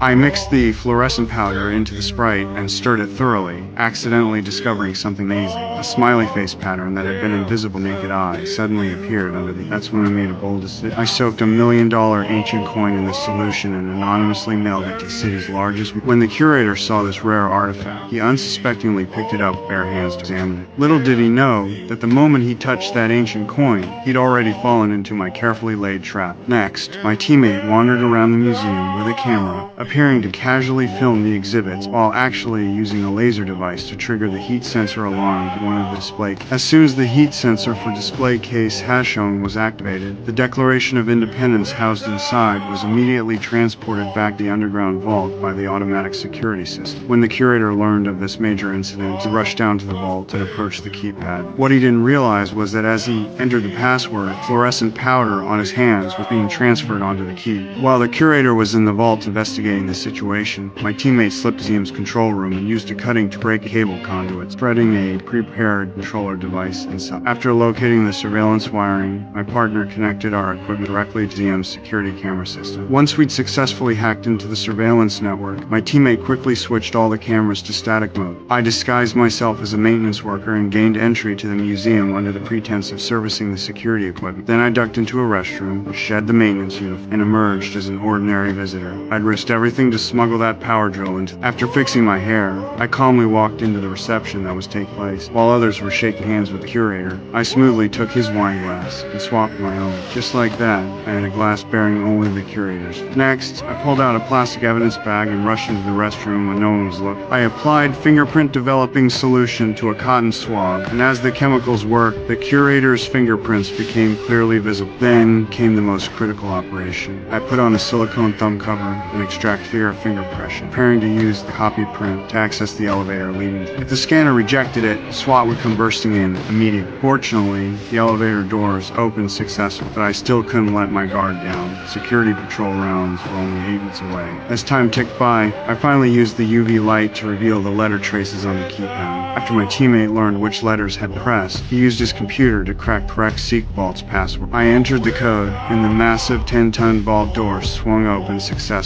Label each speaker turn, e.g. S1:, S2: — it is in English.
S1: I mixed the fluorescent powder into the Sprite and stirred it thoroughly, accidentally discovering something amazing. A smiley face pattern that had been invisible to naked eye suddenly appeared under the. That's when I made a bold decision. I soaked $1 million ancient coin in this solution and anonymously mailed it to the city's largest. When the curator saw this rare artifact, he unsuspectingly picked it up with bare hands to examine it. Little did he know that the moment he touched that ancient coin, he'd already fallen into my carefully laid trap. Next, my teammate wandered around the museum with a camera, appearing to casually film the exhibits while actually using a laser device to trigger the heat sensor alarm to one of the display. As soon as the heat sensor for display case has shown was activated, the Declaration of Independence housed inside was immediately transported back to the underground vault by the automatic security system. When the curator learned of this major incident, he rushed down to the vault and approached the keypad. What he didn't realize was that as he entered the password, fluorescent powder on his hands was being transferred onto the key. While the curator was in the vault investigating the situation, my teammate slipped to the museum's control room and used a cutting to break a cable conduit, spreading a prepared controller device inside. After locating the surveillance wiring, my partner connected our equipment directly to the museum's security camera system. Once we'd successfully hacked into the surveillance network, my teammate quickly switched all the cameras to static mode. I disguised myself as a maintenance worker and gained entry to the museum under the pretense of servicing the security equipment. Then I ducked into a restroom, shed the maintenance uniform, and emerged as an ordinary visitor. I'd risked everything to smuggle that power drill into. After fixing my hair, I calmly walked into the reception that was taking place. While others were shaking hands with the curator, I smoothly took his wine glass and swapped my own. Just like that, I had a glass bearing only the curator's. Next, I pulled out a plastic evidence bag and rushed into the restroom when no one was looking. I applied fingerprint developing solution to a cotton swab, and as the chemicals worked, the curator's fingerprints became clearly visible. Then came the most critical operation. I put on a silicone thumb cover and extracted your finger impression, preparing to use the copy print to access the elevator leading. If the scanner rejected it, SWAT would come bursting in immediately. Fortunately, the elevator doors opened successfully, but I still couldn't let my guard down. Security patrol rounds were only 8 minutes away. As time ticked by, I finally used the UV light to reveal the letter traces on the keypad. After my teammate learned which letters had pressed, he used his computer to crack correct Seek Vault's password. I entered the code, and the massive 10-ton vault door swung open successfully.